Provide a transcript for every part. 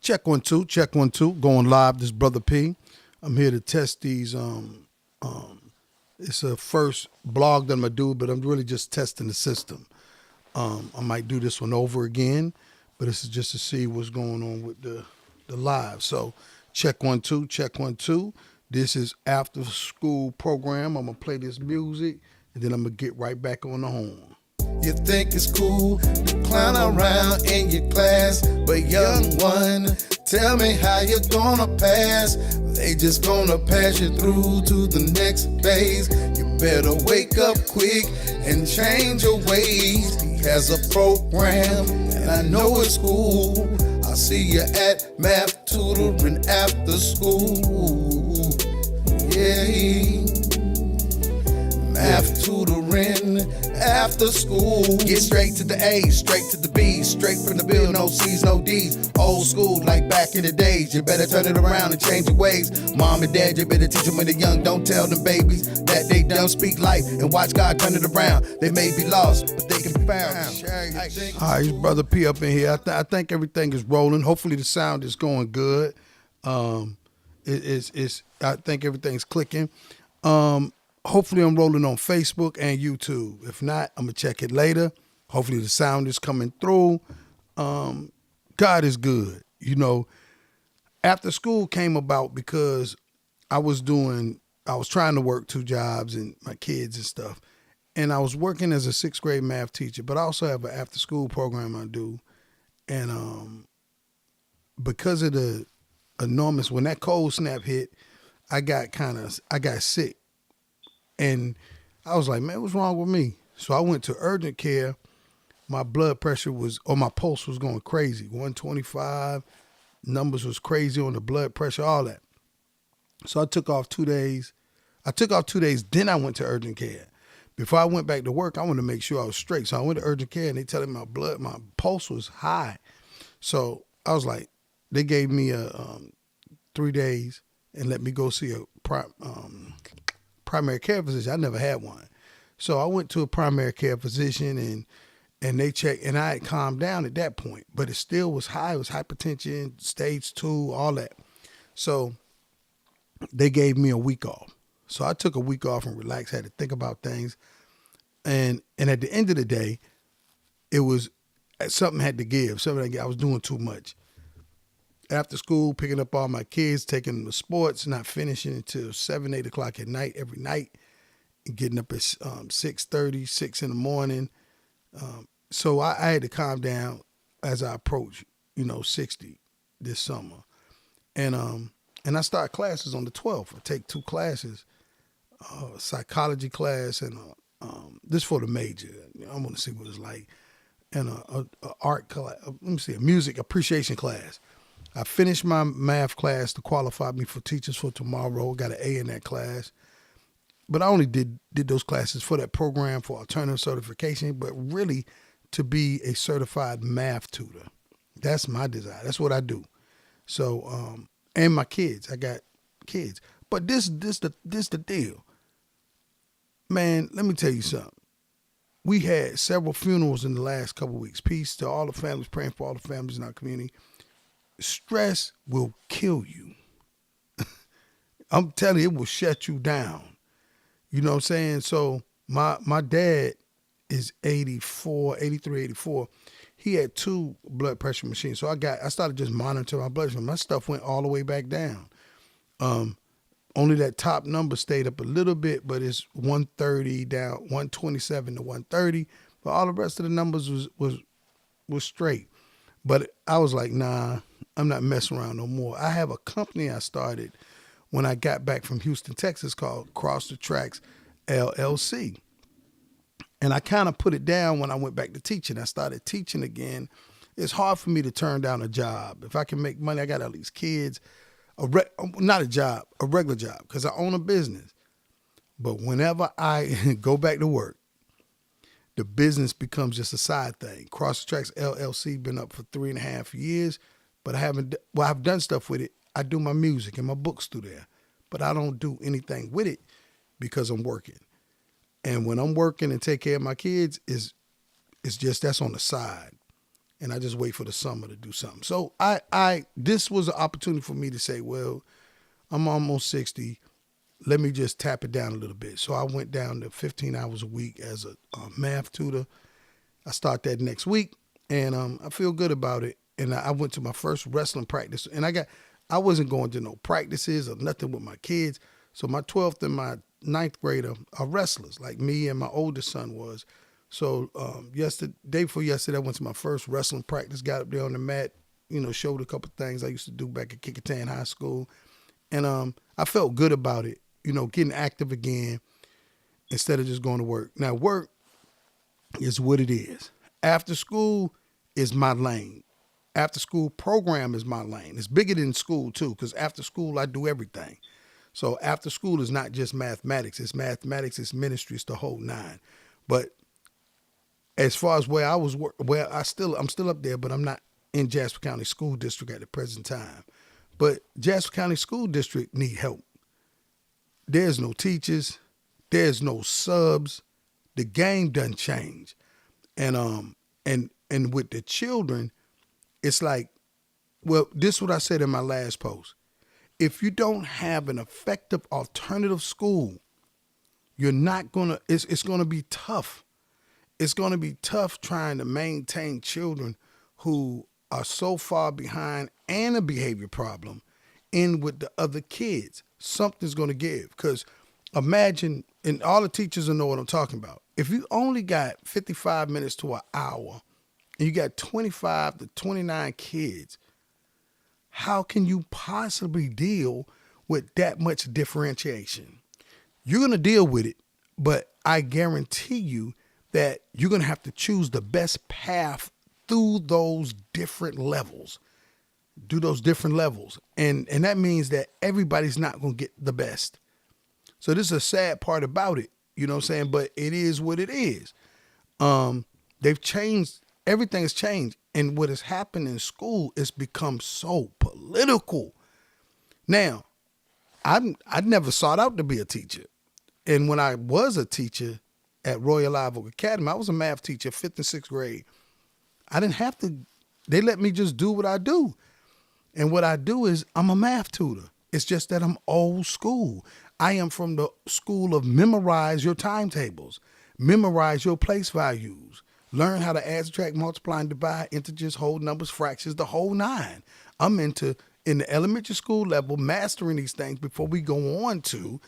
Check 1 2, check 1 2. Going live. This brother P. I'm here to test these. It's a first blog that I'm gonna do, but I'm really just testing the system. I might do this one over again, but this is just to see what's going on with the live. So check 1 2, check 1 2. This is after school program. I'm gonna play this music, and then I'm gonna get right back on the horn. You think it's cool to clown around in your class, but young one, tell me how you gonna pass. They just gonna pass you through to the next phase. You better wake up quick and change your ways. He has a program, and I know it's cool. I'll see you at math tutoring after school. Yeah. Math tutoring after school. Get straight to the A's, straight to the B's, straight from the bill, no C's, no D's. Old school, like back in the days. You better turn it around and change your ways. Mom and dad, you better teach them when they're young. Don't tell them babies that they don't speak life and watch God turn it around. They may be lost, but they can be found. All right, it's brother P up in here. I think everything is rolling. Hopefully the sound is going good. I think everything's clicking. Hopefully I'm rolling on Facebook and YouTube. If not, I'm going to check it later. Hopefully the sound is coming through. God is good. You know, after school came about because I was trying to work 2 jobs and my kids and stuff. And I was working as a 6th grade math teacher, but I also have an after school program I do. And because of the enormous, when that cold snap hit, I got sick. And I was like, man, what's wrong with me? So I went to urgent care. My blood pressure my pulse was going crazy. 125, numbers was crazy on the blood pressure, all that. So I took off 2 days. Then I went to urgent care. Before I went back to work, I wanted to make sure I was straight. So I went to urgent care and they telling me my pulse was high. So I was like, they gave me 3 days and let me go see a primary care physician. I never had one. So I went to a primary care physician and they checked, and I had calmed down at that point, but it still was high. It was hypertension, stage 2, all that. So they gave me a week off. So I took a week off and relaxed, had to think about things. And at the end of the day, it was something had to give. I was doing too much. After school, picking up all my kids, taking them to sports, not finishing until 7, 8 o'clock at night every night, and getting up at 6:30, 6 in the morning. So I had to calm down as I approach, 60 this summer. And I start classes on the 12th. I take 2 classes, a psychology class and this for the major. I want to see what it's like. And a art class, a music appreciation class. I finished my math class to qualify me for Teachers for Tomorrow. Got an A in that class. But I only did those classes for that program for alternative certification, but really to be a certified math tutor. That's my desire. That's what I do. So, and my kids. I got kids. But this the deal. Man, let me tell you something. We had several funerals in the last couple of weeks. Peace to all the families, praying for all the families in our community. Stress will kill you. I'm telling you, it will shut you down. You know what I'm saying? So my dad is 84, 83, 84. He had 2 blood pressure machines. So I started just monitoring my blood pressure. My stuff went all the way back down. Only that top number stayed up a little bit, but it's 130 down, 127 to 130. But all the rest of the numbers was straight. But I was like, nah, I'm not messing around no more. I have a company I started when I got back from Houston, Texas called Cross the Tracks LLC. And I kind of put it down when I went back to teaching. I started teaching again. It's hard for me to turn down a job. If I can make money, I got all these kids. Not a job, a regular job, because I own a business. But whenever I go back to work, the business becomes just a side thing. Cross the Tracks LLC been up for 3.5 years, but I've done stuff with it. I do my music and my books through there, but I don't do anything with it because I'm working. And when I'm working and take care of my kids, it's just that's on the side. and I just wait for the summer to do something. So this was an opportunity for me to say, well, I'm almost 60. Let me just tap it down a little bit. So I went down to 15 hours a week as a math tutor. I start that next week, and I feel good about it. And I went to my first wrestling practice, and I wasn't going to no practices or nothing with my kids. So my 12th and my 9th grader are wrestlers, like me and my oldest son was. So day before yesterday, I went to my first wrestling practice, got up there on the mat, showed a couple things I used to do back at Kecoughtan High School. And I felt good about it, getting active again instead of just going to work. Now, work is what it is. After school is my lane. After school program is my lane. It's bigger than school, too, because after school, I do everything. So after school is not just mathematics. It's mathematics, it's ministry, it's the whole nine. But as far as where I was, I'm still up there, but I'm not in Jasper County School District at the present time. But Jasper County School District need help. There's no teachers. There's no subs. The game done changed. And with the children, it's like, well, this is what I said in my last post. If you don't have an effective alternative school, you're not it's gonna be tough. It's gonna be tough trying to maintain children who are so far behind and a behavior problem in with the other kids. Something's gonna give. Because imagine, and all the teachers will know what I'm talking about. If you only got 55 minutes to an hour and you got 25 to 29 kids, how can you possibly deal with that much differentiation? You're going to deal with it, but I guarantee you that you're going to have to choose the best path through those different levels. And that means that everybody's not going to get the best. So this is a sad part about it, you know what I'm saying? But it is what it is. They've changed. Everything has changed. And what has happened in school is become so political. Now, I never sought out to be a teacher. And when I was a teacher at Royal Live Oak Academy, I was a math teacher, 5th and 6th grade. I didn't have to, they let me just do what I do. And what I do is I'm a math tutor. It's just that I'm old school. I am from the school of memorize your timetables, memorize your place values, learn how to add, subtract, multiply, and divide, integers, whole numbers, fractions, the whole nine. I'm in the elementary school level, mastering these things before we go on to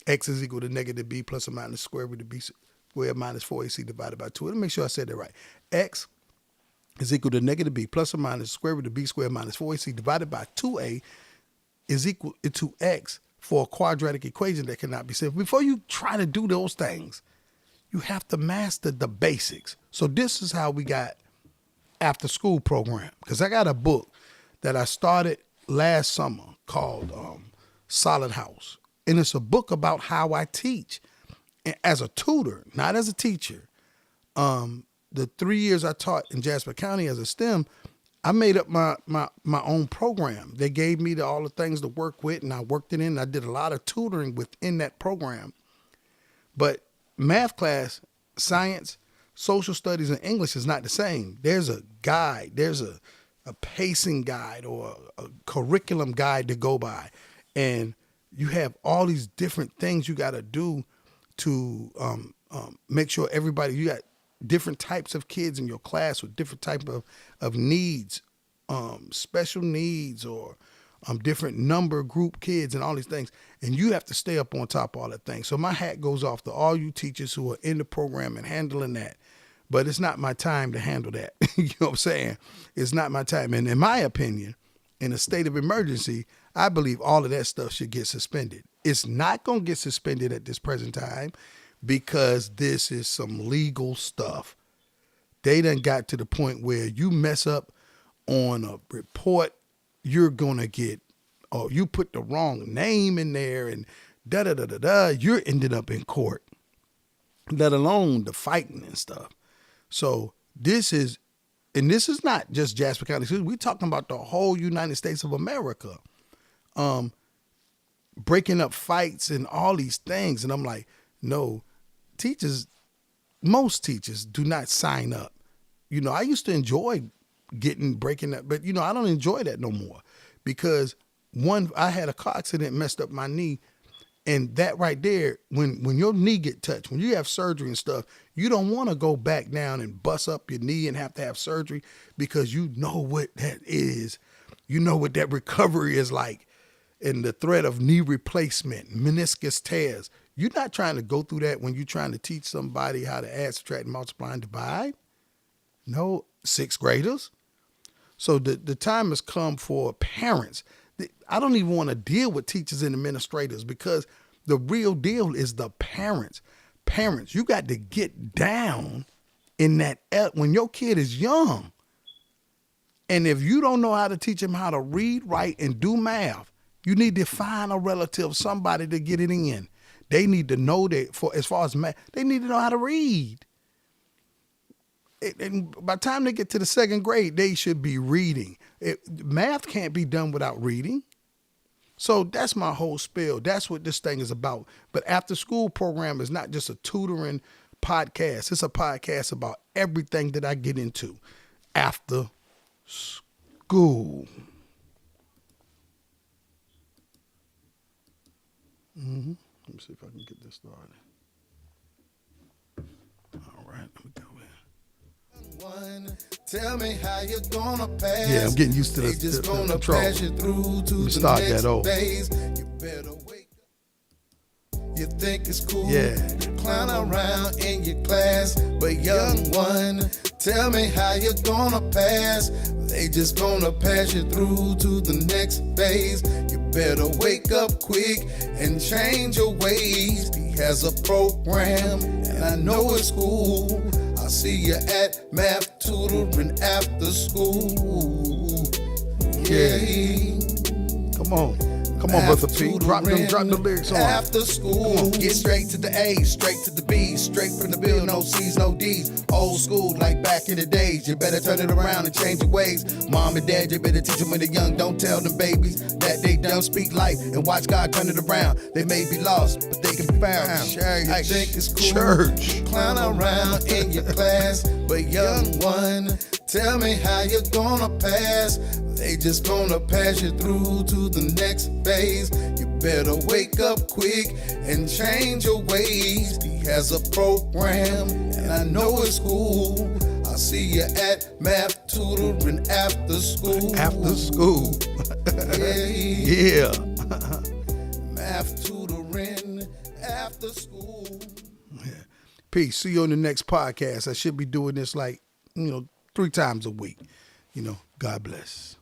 x is equal to negative b plus or minus square root of b squared minus 4ac divided by 2. Let me make sure I said that right. X is equal to negative b plus or minus square root of b squared minus 4ac divided by 2a is equal to x for a quadratic equation that cannot be simplified. Before you try to do those things, you have to master the basics. So this is how we got after school program. Because I got a book that I started last summer called Solid House. And it's a book about how I teach as a tutor, not as a teacher. The 3 years I taught in Jasper County as a STEM, I made up my own program. They gave me all the things to work with, and I worked it in. And I did a lot of tutoring within that program. But math class, science, social studies, and English is not the same. There's a guide. There's a pacing guide or a curriculum guide to go by. And you have all these different things you got to do to make sure everybody, you got different types of kids in your class with different type of needs, special needs or different number group kids and all these things. And you have to stay up on top of all that things. So my hat goes off to all you teachers who are in the program and handling that. But it's not my time to handle that. You know what I'm saying? It's not my time. And in my opinion, in a state of emergency, I believe all of that stuff should get suspended. It's not going to get suspended at this present time because this is some legal stuff. They done got to the point where you mess up on a report, you're going to get, or you put the wrong name in there and da-da-da-da-da, you're ended up in court, let alone the fighting and stuff. So this is not just Jasper County. We're talking about the whole United States of America, breaking up fights and all these things. And I'm like, no, most teachers do not sign up. You know, I used to enjoy breaking that. But, I don't enjoy that no more because I had a car accident, messed up my knee. And that right there, when your knee get touched, when you have surgery and stuff, you don't want to go back down and bust up your knee and have to have surgery because you know what that is. You know what that recovery is like. And the threat of knee replacement, meniscus tears. You're not trying to go through that when you're trying to teach somebody how to add, subtract, multiply, and divide. No, 6th graders. So the time has come for parents. I don't even want to deal with teachers and administrators because the real deal is the parents. Parents, you got to get down in that when your kid is young. And if you don't know how to teach them how to read, write, and do math, you need to find a relative, somebody to get it in. They need to know that as far as math, they need to know how to read. And by the time they get to the 2nd grade, they should be reading. Math can't be done without reading. So that's my whole spiel. That's what this thing is about. But after school program is not just a tutoring podcast. It's a podcast about everything that I get into after school. Let me see if I can get this started. All right, let me go in. Tell me how you're gonna pass. Yeah, I'm getting used to They just gonna control. pass you through to the start next that over. phase. You better wake up. You think it's cool Yeah. to clown around in your class, but young one, tell me how you're gonna pass. They just gonna pass you through to the next phase. You better wake up quick and change your ways. He has a program, and I know it's cool. I see you at math tutoring after school. Yeah. Come on. Come on, Brother P. Drop the lyrics on. After school, get straight to the A's, straight to the B's, straight from the bill, no C's, no D's. Old school, like back in the days. You better turn it around and change your ways. Mom and dad, you better teach them when they're young. Don't tell them babies that they don't speak life and watch God turn it around. They may be lost, but they can be found. Church. You think it's cool? Church. Clown around in your class, but young one, tell me how you're gonna pass. They just gonna pass you through to the next phase. You better wake up quick and change your ways. He has a program, and I know it's cool. I see you at math tutoring after school. After school. Yeah. Yeah. Math tutoring after school. Peace. See you on the next podcast. I should be doing this 3 times a week. God bless.